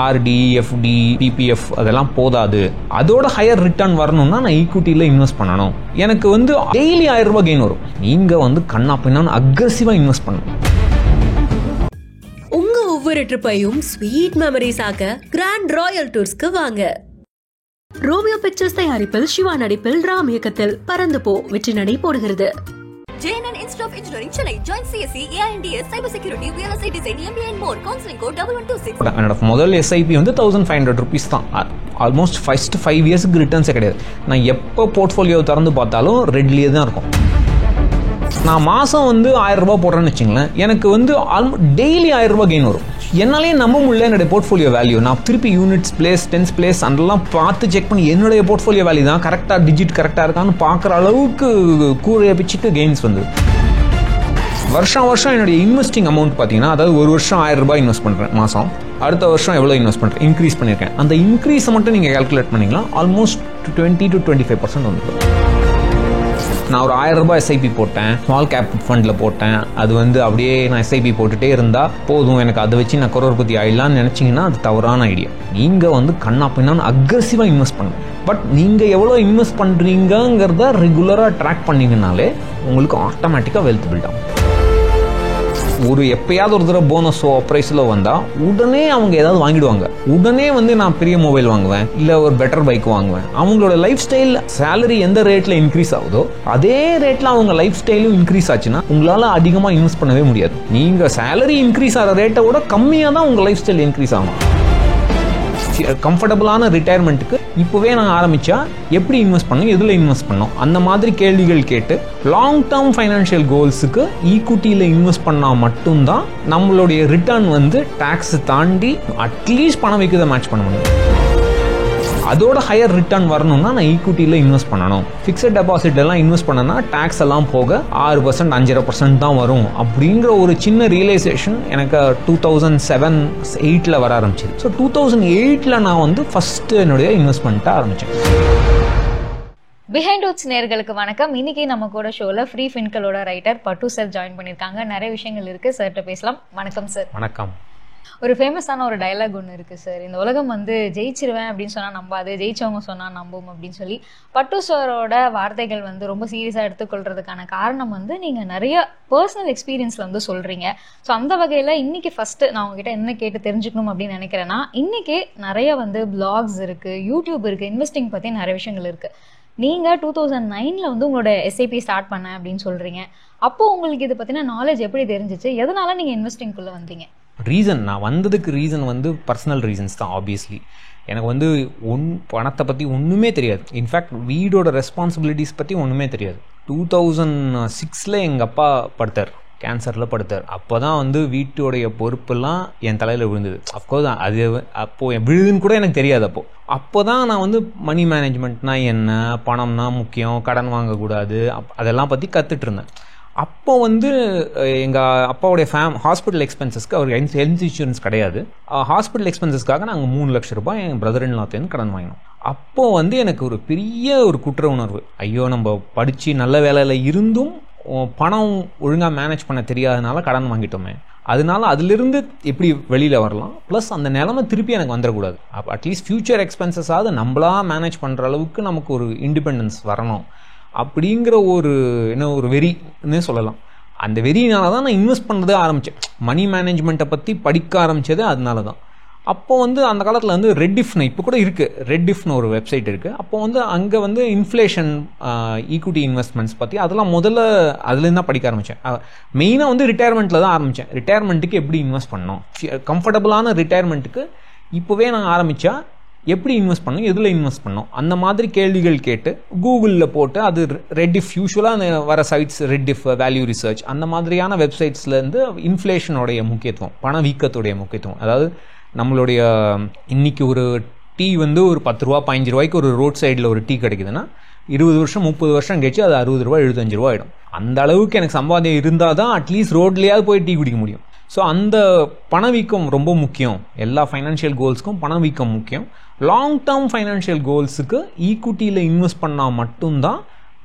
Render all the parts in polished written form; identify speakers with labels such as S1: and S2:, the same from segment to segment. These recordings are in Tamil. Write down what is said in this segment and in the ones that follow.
S1: ஆர்டி, எஃப்டி, பிபிஎஃப் அதெல்லாம் போதாது. அதோட ஹையர் ரிட்டர்ன் வரணும்னா நான் ஈக்விட்டியில இன்வெஸ்ட் பண்ணணும். எனக்கு வந்து டெய்லி 1000 ரூபாய் கெயின் வரும். நீங்க வந்து கண்ணா பின்னான்னு அக்ரெசிவா இன்வெஸ்ட் பண்ணணும்.
S2: உங்க ஒவ்வொரு ட்ரிப்பையும் ஸ்வீட் மெமரிஸ் ஆக்க கிராண்ட் ராயல் டூர்ஸ்க்கு வாங்க. ரோமியோ பிக்சர்ஸ் தயாரிப்பில் சிவா நடிப்பில் ராம் இயக்கத்தில் பறந்து போ வெற்றி நடை போடுகிறது.
S3: JNN Institute of Engineering, Chennai. Join CSE, AINDS, Cyber Security, Real Estate Design, MBA and more. Counseling code 1126.
S1: என்னோட முதல் SIP வந்து 1500 rupees தான். ஆல்மோஸ்ட் ஃபர்ஸ்ட் 5 இயர்ஸ்க்கு ரிட்டர்ன்ஸே கிடையாது. நான் எப்போ போர்ட்ஃபோலியோ திறந்து பார்த்தாலும் ரெட்லியே தான் இருக்கும். நான் மாதம் வந்து 1000 ரூபாய் போடுறேன்னு வச்சுங்களேன், எனக்கு வந்து டெய்லி 1000 ரூபாய் கெயின் வரும். என்னாலே நம்ப முடியல என்னுடைய போர்ட்ஃபோலியோ வேல்யூ. நான் திருப்பி யூனிட்ஸ் பிளேஸ், டென்ஸ் பிளேஸ் அதெல்லாம் பார்த்து செக் பண்ணி என்னுடைய போர்ட்ஃபோலியோ வேல்யூ தான் கரெக்டாக, டிஜிட் கரெக்டாக இருக்கான்னு பார்க்குற அளவுக்கு கூரையை பிச்சுட்டு கெயின்ஸ் வந்து வருஷம் என்னுடைய இன்வெஸ்டிங் அமௌண்ட் பார்த்தீங்கன்னா, அதாவது ஒரு வருஷம் 1000 ரூபாய் இன்வெஸ்ட் பண்ணுறேன் மாதம், அடுத்த வருஷம் எவ்வளோ இன்வெஸ்ட் பண்ணுறேன், இன்க்ரீஸ் பண்ணியிருக்கேன். அந்த இன்க்ரீஸை மட்டும் நீங்கள் கால்குலேட் பண்ணிங்கன்னா ஆல்மோஸ்ட் 20 to 25% வந்துடும். நான் ஒரு 1000 ரூபாய் SIP போட்டேன், ஸ்மால் கேப் ஃபண்டில் போட்டேன். அது வந்து அப்படியே நான் SIP போட்டுகிட்டே இருந்தால் போதும், எனக்கு அதை வச்சு நான் கரோர்பதி ஆயிடலான்னு நினச்சிங்கன்னா அது தவறான ஐடியா. நீங்கள் வந்து கண்ணா பின்னான்னு அக்ரெசிவாக இன்வெஸ்ட் பண்ணுங்கள். பட் நீங்கள் எவ்வளோ இன்வெஸ்ட் பண்ணுறீங்கிறத ரெகுலராக ட்ராக் பண்ணிங்கனாலே உங்களுக்கு ஆட்டோமேட்டிக்காக வெல்த் பில்ட் ஆகும். ஒரு எப்பயாவது ஒரு தடவை போனஸோ அப்ரைஸிலோ வந்தால் உடனே அவங்க ஏதாவது வாங்கிடுவாங்க. உடனே வந்து நான் பெரிய மொபைல் வாங்குவேன், இல்லை ஒரு பெட்டர் பைக் வாங்குவேன். அவங்களோட லைஃப் ஸ்டைல், சேலரி எந்த ரேட்டில் இன்க்ரீஸ் ஆகுதோ அதே ரேட்டில் அவங்க லைஃப் ஸ்டைலும் இன்க்ரீஸ் ஆச்சுன்னா உங்களால் அதிகமாக இன்வெஸ்ட் பண்ணவே முடியாது. நீங்கள் சேலரி இன்க்ரீஸ் ஆகிற ரேட்டை விட கம்மியாக தான் உங்கள் லைஃப் ஸ்டைல் இன்க்ரீஸ் ஆகும். கம்ஃபர்டபுளான ரிட்டையர்மெண்ட்டுக்கு இப்போவே நான் ஆரம்பித்தா எப்படி இன்வெஸ்ட் பண்ணணும், எதில் இன்வெஸ்ட் பண்ணணும், அந்த மாதிரி கேள்விகள் கேட்டு லாங் டேர்ம் ஃபைனான்ஷியல் கோல்ஸுக்கு ஈக்விட்டியில் இன்வெஸ்ட் பண்ணால் மட்டும்தான் நம்மளுடைய ரிட்டர்ன் வந்து டேக்ஸ் தாண்டி அட்லீஸ்ட் பணம் வைக்கிறத மேட்ச் பண்ண முடியும். அதோட ஹையர் ரிட்டர்ன் வரணும்னா நான் ஈக்விட்டியில் இன்வெஸ்ட் பண்ணணும். ஃபிக்ஸட் டெபாசிட் எல்லாம் இன்வெஸ்ட் பண்ணனா டேக்ஸ் எல்லாம் போக 6%, 5.5% தான் வரும் அப்படிங்கிற ஒரு சின்ன ரியலைசேஷன் எனக்கு 2007-8 வர ஆரம்பிச்சது. ஸோ 2008 நான் வந்து ஃபர்ஸ்ட் என்னுடைய இன்வெஸ்ட்மெண்ட்டை ஆரம்பித்தேன்.
S4: பிஹைண்ட் ரூட்ஸ் நேயர்களுக்கு வணக்கம். இன்னைக்கு நம்ம கூட ஷோல ஃப்ரீ ஃபின்களோட ரைட்டர் பட்டு சார் ஜாயின் பண்ணியிருக்காங்க. நிறைய விஷயங்கள் இருக்கு, சார்கிட்ட பேசலாம். வணக்கம் சார்.
S1: வணக்கம்.
S4: ஒரு ஃபேமஸான ஒரு டயலாக் ஒன்று இருக்குது சார், இந்த உலகம் வந்து ஜெயிச்சிருவேன் அப்படின்னு சொன்னால் நம்பாது, ஜெயிச்சவங்க சொன்னால் நம்பும் அப்படின்னு சொல்லி. பட்டு சாரோட வார்த்தைகள் வந்து ரொம்ப சீரியஸாக எடுத்துக்கொள்றதுக்கான காரணம் வந்து நீங்கள் நிறைய பர்சனல் எக்ஸ்பீரியன்ஸில் வந்து சொல்கிறீங்க. ஸோ அந்த வகையில் இன்றைக்கி ஃபஸ்ட்டு நான் உங்ககிட்ட என்ன கேட்டு தெரிஞ்சுக்கணும் அப்படின்னு நினைக்கிறேன்னா, இன்றைக்கி நிறைய வந்து பிளாக்ஸ் இருக்குது, யூடியூப் இருக்குது, இன்வெஸ்டிங் பற்றி நிறைய விஷயங்கள் இருக்குது. நீங்கள் 2009 வந்து உங்களோட SIP ஸ்டார்ட் பண்ண அப்படின்னு சொல்கிறீங்க. அப்போது உங்களுக்கு இதை பற்றின நாலேஜ் எப்படி தெரிஞ்சிச்சு? எதனால நீங்கள் இன்வெஸ்டிங்குள்ளே வந்தீங்க?
S1: நான் வந்ததுக்கு ரீசன் வந்து பர்சனல் ரீசன்ஸ் தான். ஆப்வியஸ்லி எனக்கு வந்து பணத்தை பற்றி ஒன்றுமே தெரியாது. இன்ஃபேக்ட் வீடோட ரெஸ்பான்சிபிலிட்டிஸ் பற்றி ஒன்றுமே தெரியாது. 2006 எங்கள் அப்பா படுத்தார், கேன்சரில் படுத்தார். அப்போ தான் வந்து வீட்டோடைய பொறுப்பெல்லாம் என் தலையில் விழுந்தது. அஃப்கோர்ஸ் அது அப்போது விழுதுன்னு கூட எனக்கு தெரியாது. அப்போ தான் நான் வந்து மணி மேனேஜ்மெண்ட்னா என்ன, பணம்னா முக்கியம், கடன் வாங்கக்கூடாது, அதெல்லாம் பற்றி கற்றுட்டு இருந்தேன். அப்போ வந்து எங்கள் அப்பாவுடைய ஹாஸ்பிட்டல் எக்ஸ்பென்சஸ்க்கு அவர் ஹெல்த் இன்சூரன்ஸ் கிடையாது. ஹாஸ்பிட்டல் எக்ஸ்பென்சஸ்க்காக நாங்கள் 3 லட்சம் ரூபாய் என் பிரதர் இன் லாத்தேருந்து கடன் வாங்கினோம். அப்போது வந்து எனக்கு ஒரு பெரிய ஒரு குற்ற உணர்வு. ஐயோ, நம்ம படித்து நல்ல வேலையில் இருந்தும் பணம் ஒழுங்காக மேனேஜ் பண்ண தெரியாதனால கடன் வாங்கிட்டோமே, அதனால அதிலிருந்து எப்படி வெளியில் வரலாம், ப்ளஸ் அந்த நிலைமை திருப்பி எனக்கு வந்துடக்கூடாது. அப்போ அட்லீஸ்ட் ஃபியூச்சர் எக்ஸ்பென்சஸாவது நம்மளா மேனேஜ் பண்ணுற அளவுக்கு நமக்கு ஒரு இண்டிபெண்டன்ஸ் வரணும் அப்படிங்கிற ஒரு வெறின்னு சொல்லலாம். அந்த வெறியினால தான் நான் இன்வெஸ்ட் பண்ணுறதே ஆரம்பித்தேன். மணி மேனேஜ்மெண்ட்டை பற்றி படிக்க ஆரம்பித்ததே அதனால தான். அப்போ வந்து அந்த காலத்தில் வந்து ரெட்டிஃப்னு இப்போ கூட இருக்குது, ரெட்டிஃப்னு ஒரு வெப்சைட் இருக்குது. அப்போ வந்து அங்கே வந்து இன்ஃப்ளேஷன் ஈக்விட்டி இன்வெஸ்ட்மெண்ட்ஸ் பற்றி அதெல்லாம் முதல்ல அதுலேருந்து தான் படிக்க ஆரம்பித்தேன். மெயினாக வந்து ரிட்டையர்மெண்ட்டில் தான் ஆரம்பித்தேன். ரிட்டையர்மெண்ட்டுக்கு எப்படி இன்வெஸ்ட் பண்ணணும், கம்ஃபர்டபுளான ரிட்டையர்மெண்ட்டுக்கு இப்போவே நான் ஆரம்பித்தா எப்படி இன்வெஸ்ட் பண்ணணும், எதில் இன்வெஸ்ட் பண்ணணும், அந்த மாதிரி கேள்விகள் கேட்டு கூகுளில் போட்டு அது ரெட்டிஃப், யூஸ்வலாக வர சைட்ஸ் ரெட்டிஃப், வேல்யூ ரிசர்ச், அந்த மாதிரியான வெப்சைட்ஸ்லேருந்து இன்ஃப்ளேஷனுடைய முக்கியத்துவம், பணவீக்கத்துடைய முக்கியத்துவம். அதாவது நம்மளுடைய இன்றைக்கி ஒரு டீ வந்து ஒரு 10 ரூபா 15 ரூபாய்க்கு ஒரு ரோட் சைடில் ஒரு டீ கிடைக்குதுன்னா 20 வருஷம் 30 வருஷம் கழிச்சு அது 60 ரூபா 75 ரூபா ஆகிடும். அந்த அளவுக்கு எனக்கு சம்பாதியம் இருந்தால் தான் அட்லீஸ்ட் ரோட்லேயாவது போய் டீ குடிக்க முடியும். ஸோ அந்த பணவீக்கம் ரொம்ப முக்கியம். எல்லா ஃபைனான்ஷியல் கோல்ஸ்க்கும் பணவீக்கம் முக்கியம். லாங் டேர்ம் ஃபைனான்ஷியல் கோல்ஸுக்கு ஈக்விட்டியில் இன்வெஸ்ட் பண்ணால் மட்டும்தான்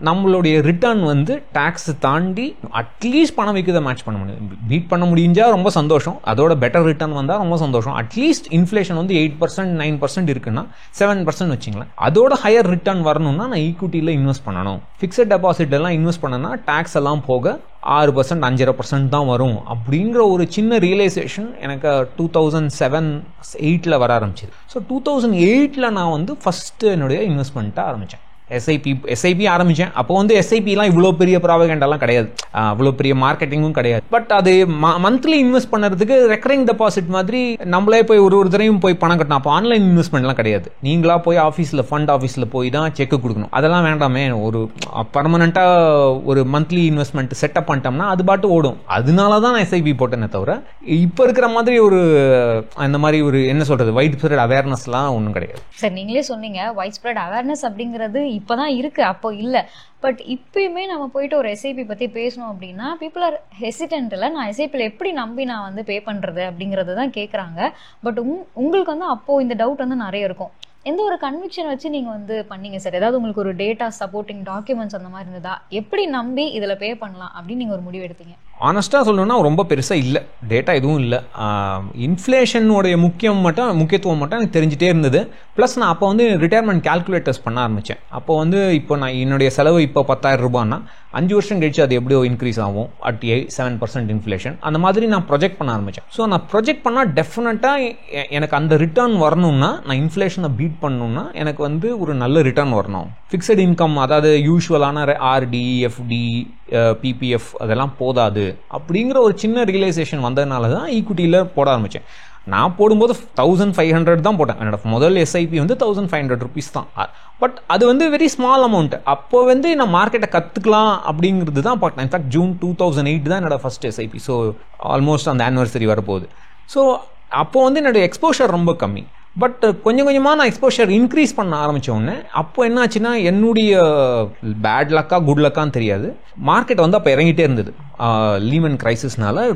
S1: நம்மளுடைய ரிட்டர்ன் வந்து டேக்ஸ் தாண்டி அட்லீஸ்ட் பணம் வைக்கிறத மேட்ச் பண்ண முடியும். பீட் பண்ண முடிஞ்சால் ரொம்ப சந்தோஷம், அதோட பெட்டர் ரிட்டர்ன் வந்தால் ரொம்ப சந்தோஷம். அட்லீஸ்ட் இன்ஃப்ளேஷன் வந்து 8% 9% இருக்குன்னா 7% வச்சுங்களேன், அதோட ஹையர் ரிட்டர்ன் வரணும்னா நான் ஈக்விட்டியில் இன்வெஸ்ட் பண்ணணும். ஃபிக்ஸட் டெபாசிட் எல்லாம் இன்வெஸ்ட் பண்ணனா டேக்ஸ் எல்லாம் போக 6% 5.5% தான் வரும் அப்படிங்கிற ஒரு சின்ன ரியலைசேஷன் எனக்கு 2007-8 வர ஆரம்பிச்சிது. ஸோ 2008 நான் வந்து ஃபஸ்ட்டு என்னுடைய இன்வெஸ்ட்மெண்ட்டை ஆரம்பித்தேன். எஸ்ஐபி ஆரம்பித்தேன். அப்போ வந்து எஸ்ஐபிலாம் இவ்வளோ பெரிய ப்ராபகண்டாலாம் கிடையாது, அவ்வளோ பெரிய மார்க்கெட்டிங்கும் கிடையாது. பட் அது மந்த்லி இன்வெஸ்ட் பண்ணுறதுக்கு ரெக்கரிங் டெபாசிட் மாதிரி நம்மளே போய் ஒரு தடவையும் போய் பணம் கட்டணும். அப்போ ஆன்லைன் இன்வெஸ்ட்மெண்ட்லாம் கிடையாது, நீங்களா போய் ஃபண்ட் ஆஃபீஸில் போய் தான் செக் கொடுக்கணும். அதெல்லாம் வேண்டாமே, ஒரு பர்மனெண்ட்டாக ஒரு மந்த்லி இன்வெஸ்ட்மெண்ட் செட்டப் பண்ணிட்டோம்னா அது பாட்டு ஓடும். அதனால தான் நான் எஸ்ஐபி போட்டேனே தவிர இப்போ இருக்கிற மாதிரி ஒரு அந்த மாதிரி ஒரு என்ன சொல்கிறது வைட் ஸ்ப்ரெட் அவேர்னஸ்லாம் ஒன்றும் கிடையாது.
S4: சார் நீங்களே சொன்னீங்க வைட் ஸ்ப்ரெட் அவேர்னஸ் அப்படிங்கிறது இப்போதான் இருக்கு, அப்போ இல்லை. பட் இப்பயுமே நம்ம போயிட்டு ஒரு எஸ்ஐபி பற்றி பேசணும் அப்படின்னா பீப்புள் ஆர் ஹெசிடென்ட். இல்லை, நான் எஸ்ஐபியில் எப்படி நம்பி நான் வந்து பே பண்ணுறது அப்படிங்கிறது தான் கேட்குறாங்க. பட் உங்களுக்கு வந்து அப்போது இந்த டவுட் வந்து நிறைய இருக்கும். எந்த ஒரு கன்விக்ஷன் வச்சு நீங்கள் வந்து பண்ணீங்க சார்? ஏதாவது உங்களுக்கு ஒரு டேட்டா சப்போர்ட்டிங் டாக்குமெண்ட்ஸ் அந்த மாதிரி இருந்ததா? எப்படி நம்பி இதில் பே பண்ணலாம் அப்படின்னு நீங்கள் ஒரு முடிவு எடுத்தீங்க?
S1: ஆனஸ்ட்டாக சொல்லணும்னா ரொம்ப பெருசாக இல்லை, டேட்டா எதுவும் இல்லை. இன்ஃப்ளேஷனுடைய முக்கியத்துவம் மட்டும் எனக்கு தெரிஞ்சிட்டே இருந்தது. ப்ளஸ் நான் அப்போ வந்து ரிட்டையர்மெண்ட் கால்குலேட்டர்ஸ் பண்ண ஆரம்பித்தேன். அப்போ வந்து இப்போ நான் என்னுடைய செலவு இப்போ 10,000 ரூபான்னா 5 வருஷம் கழிச்சு அது எப்படியோ இன்க்ரீஸ் ஆகும் at 7% இன்ஃப்ளேஷன். அந்த மாதிரி நான் ப்ரொஜெக்ட் பண்ண ஆரம்பித்தேன். ஸோ நான் ப்ரொஜெக்ட் பண்ணால் டெஃபினட்டாக எனக்கு அந்த ரிட்டர்ன் வரணும்னா, நான் இன்ஃப்ளேஷனை பீட் பண்ணணும்னா எனக்கு வந்து ஒரு நல்ல ரிட்டர்ன் வரணும். ஃபிக்ஸட் இன்கம், அதாவது யூஷுவலான ஆர்டி, எஃப்டி, பிபிஎஃப் அதெல்லாம் போதாது அப்படிங்கிற ஒரு சின்ன ரியலைசேஷன் வந்ததுனால தான் ஈக்விட்டியில் போட ஆரம்பித்தேன். நான் போடும்போது 1500 தான் போட்டேன். என்னோட முதல் எஸ்ஐபி வந்து 1500 rupees தான். பட் அது வந்து வெரி ஸ்மால் அமௌண்ட். அப்போ வந்து நான் மார்க்கெட்டை கற்றுக்கலாம் அப்படிங்கிறது தான் பார்த்தேன். இன்ஃபேக்ட் ஜூன் 2008 தான் என்னோட ஃபர்ஸ்ட் எஸ்ஐபி. ஸோ ஆல்மோஸ்ட் அந்த ஆனிவர்சரி வரப்போகுது. ஸோ அப்போ வந்து என்னோட எக்ஸ்போஷர் ரொம்ப கம்மி. பட் கொஞ்சம் கொஞ்சமாக நான் எக்ஸ்போஷர் இன்க்ரீஸ் பண்ண ஆரம்பித்தோடனே அப்போ என்ன ஆச்சுன்னா, என்னுடைய பேட் லக்கா குட் லக்கான்னு தெரியாது, மார்க்கெட் வந்து அப்போ இறங்கிட்டே இருந்தது. லீமன் கிரைசிஸ்னால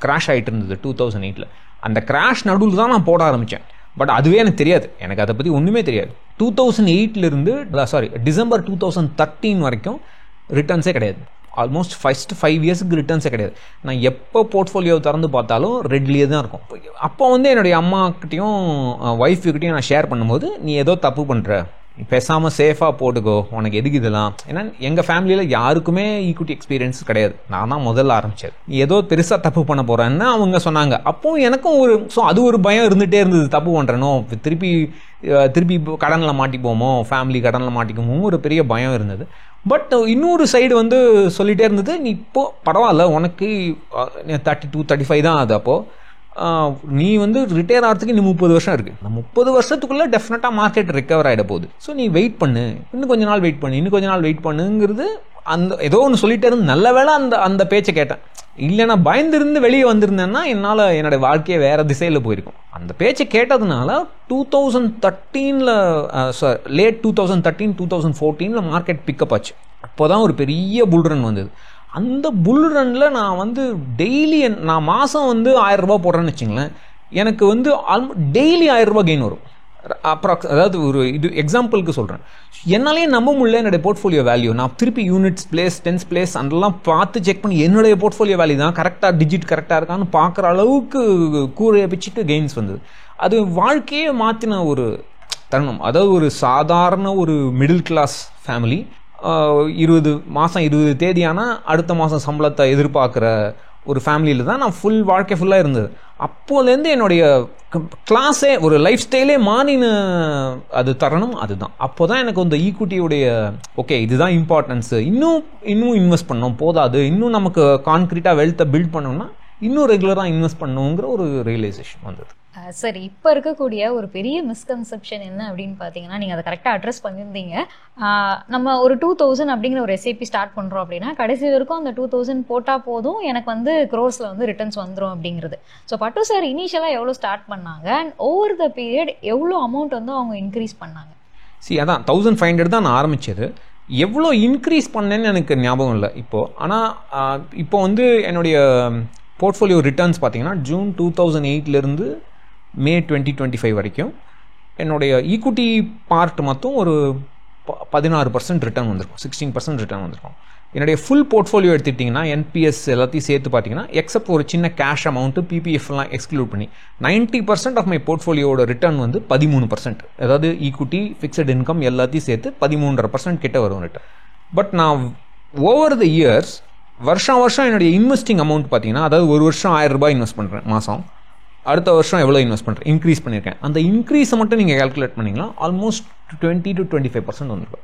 S1: கிராஷ் ஆகிட்டு இருந்தது 2008. அந்த கிராஷ் நடுவில் தான் நான் போட ஆரம்பித்தேன். பட் அதுவே எனக்கு தெரியாது, எனக்கு அதை பற்றி ஒன்றுமே தெரியாது. 2008 டிசம்பர் 2013 வரைக்கும் ரிட்டர்ன்ஸே கிடையாது. ஆல்மோஸ்ட் ஃபஸ்ட் 5 இயர்ஸுக்கு ரிட்டர்ன்ஸே கிடையாது. நான் எப்போ போர்ட்ஃபோலியோ திறந்து பார்த்தாலும் ரெட்லேயே தான் இருக்கும். அப்போ வந்து என்னுடைய அம்மாக்கிட்டையும் ஒய்ஃபுக்கிட்டையும் நான் ஷேர் பண்ணும்போது, நீ ஏதோ தப்பு பண்ணுற, பேசாமல் சேஃபாக போட்டுக்கோ, உனக்கு எதுக்கு இதெல்லாம். ஏன்னா எங்கள் ஃபேமிலியில் யாருக்குமே ஈக்விட்டி எக்ஸ்பீரியன்ஸ் கிடையாது, நான் தான் முதல்ல ஆரம்பித்தேன். நீ ஏதோ பெருசாக தப்பு பண்ண போகிறேன்னு அவங்க சொன்னாங்க. அப்போது எனக்கும் அது ஒரு பயம் இருந்துகிட்டே இருந்தது, தப்பு பண்ணுறனோ, திருப்பி கடனில் மாட்டிப்போமோ, ஃபேமிலி கடனில் மாட்டிக்குமோ, ஒரு பெரிய பயம் இருந்தது. பட் இன்னொரு சைடு வந்து சொல்லிகிட்டே இருந்தது, நீ இப்போ பரவாயில்ல, உனக்கு 32 35 தான் அது. அப்போது நீ வந்து ரிட்டையர் ஆகிறதுக்கு இன்னும் 30 வருஷம் இருக்குது. அந்த 30 வருஷத்துக்குள்ளே டெஃபினட்டாக மார்க்கெட் ரிகவர் ஆகிட போகுது. ஸோ நீ வெயிட் பண்ணு, இன்னும் கொஞ்ச நாள் வெயிட் பண்ணுங்கிறது அந்த ஏதோ ஒன்று சொல்லிட்டே இருந்து, நல்ல வேளை அந்த பேச்சை கேட்டேன். இல்லைன்னா பயந்துருந்து வெளியே வந்திருந்தேன்னா என்னால் என்னோடய வாழ்க்கையை வேறு திசையில் போயிருக்கும். அந்த பேச்சை கேட்டதுனால 2013 லேட் 2013 2014 மார்க்கெட் பிக்கப் ஆச்சு. அப்போ தான் ஒரு பெரிய புல்ரன் வந்தது. அந்த புல்ரனில் நான் வந்து டெய்லி நான் மாதம் வந்து 1000 ரூபா போடுறேன்னு வச்சுங்களேன், எனக்கு வந்து டெய்லி 1000 ரூபா கெயின் வரும். அதாவது ஒரு இது எக்ஸாம்பிளுக்கு சொல்கிறேன், என்னாலேயே நம்ப முடியல என்னுடைய போர்ட்ஃபோலியோ வேல்யூ. நான் திருப்பி யூனிட்ஸ் பிளேஸ், டென்ஸ் பிளேஸ் அதெல்லாம் பார்த்து செக் பண்ணி என்னுடைய போர்ட்ஃபோலியோ வேல்யூ தான் கரெக்டாக, டிஜிட் கரெக்டாக இருக்கான்னு பார்க்குற அளவுக்கு கூரையை பிச்சுட்டு கெயின்ஸ் வந்தது. அது வாழ்க்கையே மாற்றின ஒரு தருணம். அதாவது ஒரு சாதாரண ஒரு மிடில் கிளாஸ் ஃபேமிலி, 20 தேதியானா அடுத்த மாதம் சம்பளத்தை எதிர்பார்க்குற ஒரு ஃபேமிலியில் தான் நான் வாழ்க்கை ஃபுல்லாக இருந்தது. அப்போலேருந்து என்னுடைய கிளாஸே, ஒரு லைஃப் ஸ்டைலே மாறின அது தருணம் அதுதான். அப்போ தான் எனக்கு இந்த ஈக்விட்டியுடைய ஓகே இதுதான் இம்பார்ட்டன்ஸு, இன்னும் இன்வெஸ்ட் பண்ணோம் போதாது, இன்னும் நமக்கு கான்க்ரீட்டாக வெல்த்தை பில்ட் பண்ணோம்னா இன்னும் ரெகுலராக இன்வெஸ்ட் பண்ணணுங்கிற ஒரு ரியலைசேஷன் வந்தது.
S4: சரி, இப்போ இருக்கக்கூடிய ஒரு பெரிய மிஸ்கன்செப்ஷன் என்ன அப்படின்னு பார்த்தீங்கன்னா, நீங்கள் அதை கரெக்டாக அட்ரஸ் பண்ணியிருந்தீங்க. நம்ம ஒரு 2000 அப்படிங்கிற ஒரு எஸ்ஐபி ஸ்டார்ட் பண்ணுறோம் அப்படின்னா கடைசி வரைக்கும் அந்த 2000 போட்டால் போதும், எனக்கு வந்து க்ரோர்ஸில் வந்து ரிட்டர்ன்ஸ் வந்துடும் அப்படிங்கிறது. ஸோ பட்டு சார் இனிஷியலாக எவ்வளோ ஸ்டார்ட் பண்ணாங்க அண்ட் ஓவர் த பீரியட் எவ்வளோ அமௌண்ட் வந்து அவங்க இன்க்ரீஸ் பண்ணாங்க?
S1: அதான் 1500 தான் நான் ஆரம்பித்தது. எவ்வளோ இன்க்ரீஸ் பண்ணேன்னு எனக்கு ஞாபகம் இல்லை இப்போது. ஆனால் இப்போ வந்து என்னுடைய போர்ட்ஃபோலியோ ரிட்டர்ன்ஸ் பார்த்தீங்கன்னா ஜூன் 2008 மே 2025 வரைக்கும் என்னுடைய ஈக்விட்டி பார்ட் மொத்தம் ஒரு 16% ரிட்டர்ன் வந்திருக்கும், 16% ரிட்டர்ன் வந்திருக்கும். என்னுடைய ஃபுல் போர்ட்ஃபோலியோ எடுத்துட்டிங்கன்னா என்பிஎஸ் எல்லாத்தையும் சேர்த்து பார்த்தீங்கன்னா எக்ஸப்ட் ஒரு சின்ன கேஷ் அமௌண்ட்டு பிபிஎஃப்லாம் எக்ஸ்க்ளூட் பண்ணி 90% ஆஃப் மை போர்ட்ஃபோலியோட ரிட்டர்ன் வந்து 13%. அதாவது ஈக்விட்டி ஃபிக்ஸட் இன்கம் எல்லாத்தையும் சேர்த்து 13.5% கிட்ட வரும் ரிட்டர்ன். பட் நான் ஓவர் த இயர்ஸ் வருஷம் என்னுடைய இன்வெஸ்டிங் அமௌண்ட் பார்த்தீங்கன்னா, அதாவது ஒரு வருஷம் 1000 ரூபாய் இன்வெஸ்ட் பண்ணுறேன் மாதம், அடுத்த வருஷம் எவ்வளோ இன்வெஸ்ட் பண்ணுறேன், இன்க்ரீஸ் பண்ணியிருக்கேன். அந்த இன்க்ரீஸை மட்டும் நீங்கள் கால்குலேட் பண்ணிங்கன்னா ஆல்மோஸ்ட் 20 to 25% வந்துடும்.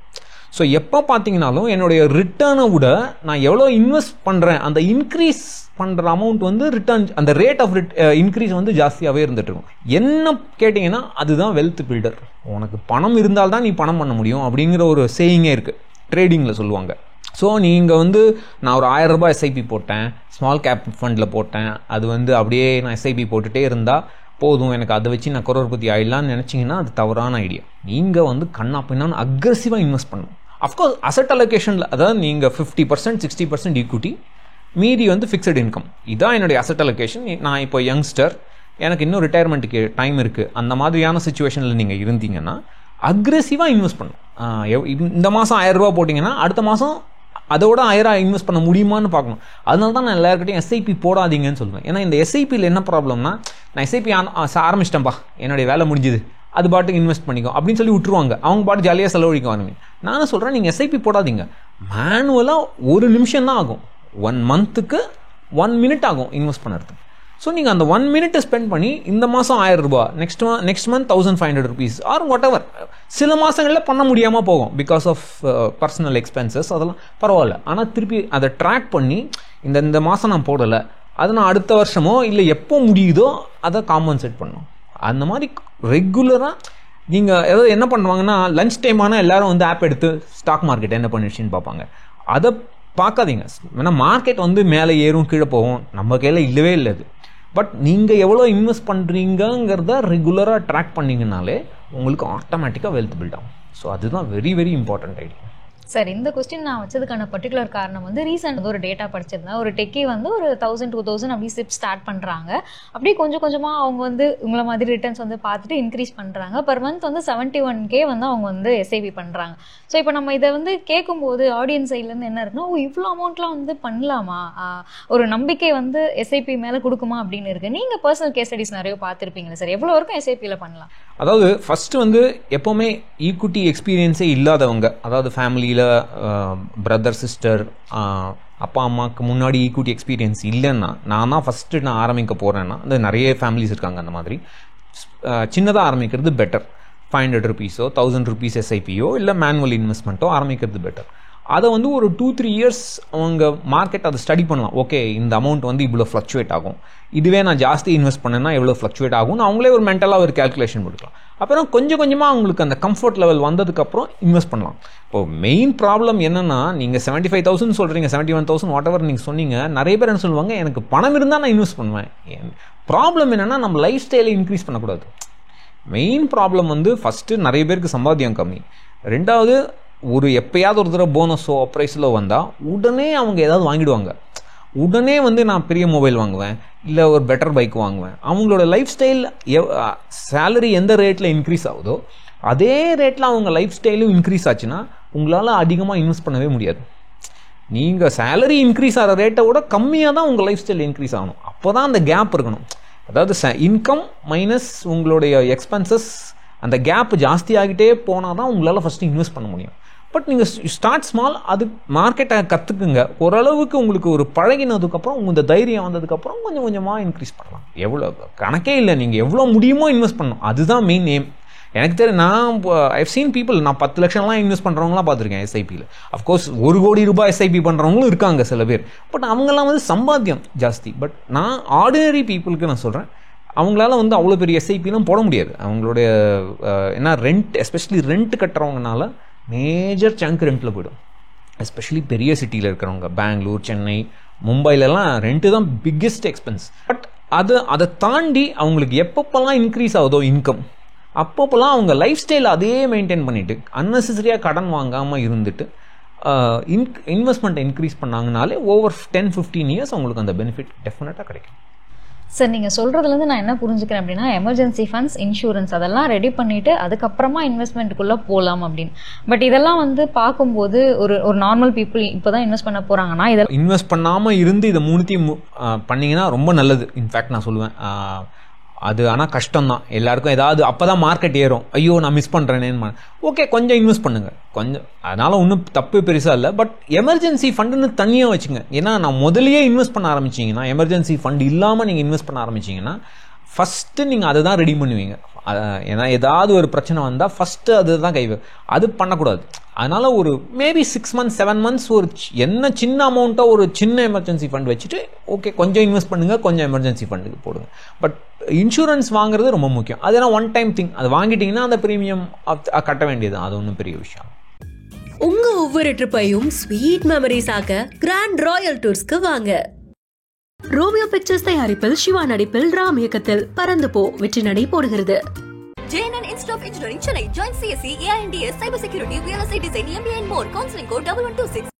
S1: ஸோ எப்போ பார்த்தீங்கன்னாலும் என்னுடைய ரிட்டர்னை விட நான் எவ்வளோ இன்வெஸ்ட் பண்ணுறேன் அந்த இன்க்ரீஸ் பண்ணுற அமௌண்ட் வந்து ரிட்டர்ன், அந்த ரேட் ஆஃப் இன்க்ரீஸ் வந்து ஜாஸ்தியாகவே இருந்துட்டு இருக்கும். என்ன கேட்டிங்கன்னா அதுதான் வெல்த் பில்டர். உனக்கு பணம் இருந்தால்தான் நீ பணம் பண்ண முடியும் அப்படிங்கிற ஒரு சேயிங்கே இருக்குது, ட்ரேடிங்கில் சொல்லுவாங்க. ஸோ நீங்கள் வந்து நான் ஒரு 1000 ரூபாய் எஸ்ஐபி போட்டேன், ஸ்மால் கேப் ஃபண்டில் போட்டேன், அது வந்து அப்படியே நான் எஸ்ஐபி போட்டுகிட்டே இருந்தால் போதும் எனக்கு அதை வச்சு நான் கரோர்பதி ஆயிடலான்னு நினச்சிங்கன்னா அது தவறான ஐடியா. நீங்கள் வந்து கண்ணா பின்னான்னு அக்ரெசிவாக இன்வெஸ்ட் பண்ணணும். அஃப்கோர்ஸ் அசட் அலோகேஷனில், அதாவது நீங்கள் 50% 60% ஈக்விட்டி, மீதி வந்து ஃபிக்ஸட் இன்கம். இதுதான் என்னுடைய அசட் அலோகேஷன். நான் இப்போ யங்ஸ்டர், எனக்கு இன்னும் ரிட்டையர்மெண்ட்டுக்கு டைம் இருக்குது, அந்த மாதிரியான சுச்சுவேஷனில் நீங்கள் இருந்தீங்கன்னா அக்ரெசிவாக இன்வெஸ்ட் பண்ணணும். இந்த மாதம் 1000 ரூபா போட்டிங்கன்னா அடுத்த மாதம் அதோட 1000 இன்வெஸ்ட் பண்ண முடியுமான்னு பார்க்கணும். அதனால தான் நான் எல்லாருக்கிட்டையும் எஸ்ஐபி போடாதீங்கன்னு சொல்லுவேன். ஏன்னா இந்த எஸ்ஐபியில் என்ன ப்ராப்ளம்னா, நான் எஸ்ஐபி ஆரம்பிச்சிட்டேன்ப்பா, என்னுடைய வேலை முடிஞ்சுது, அது பாட்டுக்கு இன்வெஸ்ட் பண்ணிக்கோ அப்படின்னு சொல்லி விட்டுருவாங்க. அவங்க பாட்டு ஜாலியாக செலவழிக்க ஆரம்பிங்க. நானும் சொல்கிறேன், நீங்கள் எஸ்ஐபி போடாதீங்க. மேனுவலாக 1 நிமிஷம் தான் ஆகும், 1 மந்த்துக்கு 1 மினிட் ஆகும் இன்வெஸ்ட் பண்ணுறதுக்கு. ஸோ நீங்கள் அந்த 1 மினிட்டை ஸ்பெண்ட் பண்ணி இந்த மாதம் 1000 ரூபா, next month 1500 rupees or whatever. சில மாதங்களில் பண்ண முடியாமல் போகும் பிகாஸ் ஆஃப் பர்சனல் எக்ஸ்பென்சஸ், அதெல்லாம் பரவாயில்ல. ஆனால் திருப்பி அதை ட்ராக் பண்ணி இந்த மாதம் நான் போடலை, அதை நான் அடுத்த வருஷமோ இல்லை எப்போ முடியுதோ அதை காம்பன்சேட் பண்ணணும். அந்த மாதிரி ரெகுலராக நீங்கள் ஏதாவது என்ன பண்ணுவாங்கன்னா, லஞ்ச் டைம் ஆனால் எல்லோரும் வந்து ஆப் எடுத்து ஸ்டாக் மார்க்கெட் என்ன பண்ணிடுச்சின்னு பார்ப்பாங்க. அதை பார்க்காதீங்க. ஏன்னா மார்க்கெட் வந்து மேலே ஏறும் கீழே போகும், நம்ம கையில் இல்லவே இல்லை அது. பட் நீங்கள் எவ்வளோ இன்வெஸ்ட் பண்ணுறீங்கிறத ரெகுலராக ட்ராக் பண்ணிங்கனாலே உங்களுக்கு ஆட்டோமேட்டிக்காக வெல்த் பில்ட் ஆகும். ஸோ அதுதான் very very important idea.
S4: Sir, இந்த கொஸ்டின் நான் வச்சதுக்கான பர்டிகுலர் காரணம் வந்து ரீசெண்ட் ஒரு டேட்டா படிச்சிருந்தேன். ஒரு டெக்கி வந்து ஒரு 1000 2000 அப்படி சிப் ஸ்டார்ட் பண்ணுறாங்க. அப்படியே கொஞ்சம் கொஞ்சமாக அவங்க வந்து உங்களை மாதிரி ரிட்டர்ன்ஸ் வந்து பார்த்துட்டு இன்க்ரீஸ் பண்ணுறாங்க. பர் மந்த் வந்து 71K வந்து அவங்க வந்து எஸ்ஐபி பண்ணுறாங்க. ஸோ இப்போ நம்ம இதை வந்து கேட்கும்போது ஆடியன்ஸ் சைட்லேருந்து என்ன இருக்குன்னா, இவ்வளோ அமௌண்ட்லாம் வந்து பண்ணலாமா, ஒரு நம்பிக்கை வந்து எஸ்ஐபி மேலே கொடுக்குமா அப்படின்னு இருக்குது. நீங்கள் பர்சனல் கேஸ் ஸ்டடிஸ் நிறைய பார்த்துருப்பீங்களா சார், எவ்வளோ வரைக்கும் எஸ்ஐபியில் பண்ணலாம்?
S1: அதாவது ஃபஸ்ட்டு வந்து எப்போவுமே ஈக்விட்டி எக்ஸ்பீரியன்ஸே இல்லாதவங்க, அதாவது ஃபேமிலியில் பிரதர் சிஸ்டர் அப்பா அம்மாவுக்கு முன்னாடி ஈக்விட்டி எக்ஸ்பீரியன்ஸ் இல்லைன்னா, நான் தான் ஃபஸ்ட்டு நான் ஆரம்பிக்க போகிறேன்னா, அது நிறைய ஃபேமிலிஸ் இருக்காங்க அந்த மாதிரி, சின்னதாக ஆரம்பிக்கிறது பெட்டர். 500 rupees 1000 rupees எஸ்ஐபியோ இல்லை மேனுவல் இன்வெஸ்ட்மெண்ட்டோ ஆரம்பிக்கிறது பெட்டர். அதை வந்து ஒரு 2-3 years அவங்க மார்க்கெட் அதை ஸ்டடி பண்ணலாம். ஓகே, இந்த அமௌண்ட் வந்து இவ்வளோ ஃப்ளக்சுவேட் ஆகும், இதுவே நான் ஜாஸ்தி இன்வெஸ்ட் பண்ணேன்னா எவ்வளோ ஃப்ளக்சுவேட் ஆகும்னு அவங்களே ஒரு மென்டலாக ஒரு கேல்குலேஷன் கொடுக்கலாம். அப்புறம் கொஞ்சம் கொஞ்சமாக அவங்களுக்கு அந்த கம்ஃபர்ட் லெவல் வந்ததுக்கப்புறம் இன்வெஸ்ட் பண்ணலாம். இப்போது மெயின் ப்ராப்ளம் என்னென்னா, நீங்கள் 75,000 சொல்கிறீங்க, 71,000 வாட் எவர் நீங்கள் சொன்னீங்க, நிறைய பேர் என்ன சொல்லுவாங்க, எனக்கு பணம் இருந்தால் நான் இன்வெஸ்ட் பண்ணுவேன். ப்ராப்ளம் என்னென்னா, நம்ம லைஃப் ஸ்டைலை இன்க்ரீஸ் பண்ணக்கூடாது. மெயின் ப்ராப்ளம் வந்து ஃபஸ்ட்டு நிறைய பேருக்கு சம்பாத்தியம் கம்மி, ரெண்டாவது ஒரு எப்போயாவது ஒரு தடவை போனஸோ அப்ரைஸிலோ வந்தால் உடனே அவங்க ஏதாவது வாங்கிடுவாங்க. உடனே வந்து நான் பெரிய மொபைல் வாங்குவேன், இல்லை ஒரு பெட்டர் பைக் வாங்குவேன். அவங்களோட லைஃப் ஸ்டைல் சேலரி எந்த ரேட்டில் இன்க்ரீஸ் ஆகுதோ அதே ரேட்டில் அவங்க லைஃப் ஸ்டைலும் இன்க்ரீஸ் ஆச்சுன்னா உங்களால் அதிகமாக இன்வெஸ்ட் பண்ணவே முடியாது. நீங்கள் சேலரி இன்க்ரீஸ் ஆகிற ரேட்டை விட கம்மியாக தான் உங்கள் லைஃப் ஸ்டைல் இன்க்ரீஸ் ஆகணும். அப்போ தான் அந்த கேப் இருக்கணும். அதாவது இன்கம் மைனஸ் உங்களுடைய எக்ஸ்பென்சஸ், அந்த கேப் ஜாஸ்தி ஆகிட்டே போனால் தான் உங்களால் ஃபஸ்ட்டு இன்வெஸ்ட் பண்ண முடியும். பட் நீங்கள் ஸ்டார்ட் ஸ்மால், அது மார்க்கெட்டை கற்றுக்குங்க. ஓரளவுக்கு உங்களுக்கு ஒரு பழகினதுக்கப்புறம் உங்கள் இந்த தைரியம் வந்ததுக்கப்புறம் கொஞ்சம் கொஞ்சமாக இன்க்ரீஸ் பண்ணலாம். எவ்வளோ கணக்கே இல்லை, நீங்கள் எவ்வளோ முடியுமோ இன்வெஸ்ட் பண்ணணும், அதுதான் மெயின் எய்ம். எனக்கு தெரியும், நான் ஐவ் சீன் பீப்புள், நான் 10 லட்சம்லாம் இன்வெஸ்ட் பண்ணுறவங்களாம் பார்த்துருக்கேன் எஸ்ஐபியில். அஃப்கோர்ஸ் 1 கோடி ரூபாய் எஸ்ஐபி பண்ணுறவங்களும் இருக்காங்க சில பேர். பட் அவங்கெல்லாம் வந்து சம்பாத்தியம் ஜாஸ்தி. பட் நான் ஆர்டினரி பீப்புளுக்கு நான் சொல்கிறேன், அவங்களால வந்து அவ்வளோ பெரிய எஸ்ஐபிலாம் போட முடியாது. அவங்களுடைய ஏன்னா ரெண்ட், எஸ்பெஷலி ரெண்ட் கட்டுறவங்கனால மேஜர் சங்க் ரெண்ட்டில் போய்டும். எஸ்பெஷலி பெரிய சிட்டியில் இருக்கிறவங்க, பெங்களூர், சென்னை, மும்பைலலாம் ரெண்ட்டு தான் பிக்கெஸ்ட் எக்ஸ்பென்ஸ். பட் அதை தாண்டி அவங்களுக்கு எப்பப்பெல்லாம் இன்க்ரீஸ் ஆகுதோ இன்கம், அப்பப்போலாம் அவங்க லைஃப் ஸ்டைல் அதே மெயின்டைன் பண்ணிவிட்டு அன்னெசரியாக கடன் வாங்காமல் இருந்துட்டு இன்வெஸ்ட்மெண்ட்டை இன்க்ரீஸ் பண்ணாங்கனாலே ஓவர் 10-15 years அவங்களுக்கு அந்த பெனிஃபிட் டெஃபினட்டாக கிடைக்கும்.
S4: சார் நீங்கள் சொல்கிறதுலேருந்து நான் என்ன புரிஞ்சுக்கிறேன் அப்படின்னா எமர்ஜென்சி ஃபண்ட்ஸ், இன்சூரன்ஸ் அதெல்லாம் ரெடி பண்ணிவிட்டு அதுக்கப்புறமா இன்வெஸ்ட்மெண்ட்டுக்குள்ளே போகலாம் அப்படின்னு. பட் இதெல்லாம் வந்து பார்க்கும்போது ஒரு நார்மல் பீப்புள் இப்போ தான் இன்வெஸ்ட் பண்ண போகிறாங்கன்னா இதெல்லாம்
S1: இன்வெஸ்ட் பண்ணாமல் இருந்து இதை மூணுத்தையும் பண்ணிங்கன்னா ரொம்ப நல்லது. இன்ஃபேக்ட் நான் சொல்லுவேன் அது. ஆனால் கஷ்டம்தான் எல்லாருக்கும். ஏதாவது அப்போ தான் மார்க்கெட் ஏறும், ஐயோ நான் மிஸ் பண்ணுறேனேன்னு. ஓகே, கொஞ்சம் இன்வெஸ்ட் பண்ணுங்கள், கொஞ்சம். அதனால் ஒன்றும் தப்பு பெருசாக இல்லை. பட் எமர்ஜென்சி ஃபண்டுன்னு தனியாக வச்சுங்க. ஏன்னா நான் முதலையே இன்வெஸ்ட் பண்ண ஆரம்பிச்சிங்கன்னா, எமர்ஜென்சி ஃபண்ட் இல்லாமல் நீங்கள் இன்வெஸ்ட் பண்ண ஆரம்பிச்சிங்கன்னா ஃபஸ்ட்டு நீங்கள் அதை தான் ரெடி பண்ணுவீங்க. ஏன்னா ஏதாவது ஒரு பிரச்சனை வந்தால் ஃபஸ்ட்டு அது தான் அது பண்ணக்கூடாது. அதனால் ஒரு மேபி 6 months 7 months ஒரு என்ன சின்ன அமௌண்ட்டாக ஒரு சின்ன எமர்ஜென்சி ஃபண்ட் வச்சுட்டு ஓகே கொஞ்சம் இன்வெஸ்ட் பண்ணுங்கள், கொஞ்சம் எமர்ஜென்சி ஃபண்டுக்கு போடுங்க. பட் இன்சூரன்ஸ் வாங்குறது ரொம்ப முக்கியம். அதெல்லாம் ஒன் டைம் திங். அது வாங்கிட்டீங்கன்னா அந்த ப்ரீமியம் கட்ட வேண்டியது, அது ஒன்றும் பெரிய விஷயம்.
S2: உங்க ஒவ்வொரு ட்ரிப்பையும் ஸ்வீட் மெமரிஸ் ஆக்க கிராண்ட் ராயல் டூர்ஸ்க்கு வாங்க. ரோமியோ பிக்சர்ஸ் தயாரிப்பில் சிவா நடிப்பில் ராம் இயக்கத்தில் பறந்து போ வெற்றி நடை போடுகிறது.
S3: JNN Institute of Engineering, Chennai. Join CSE, AINDS, Cybersecurity, Real Estate Design, MBA and more. Counseling code 1126.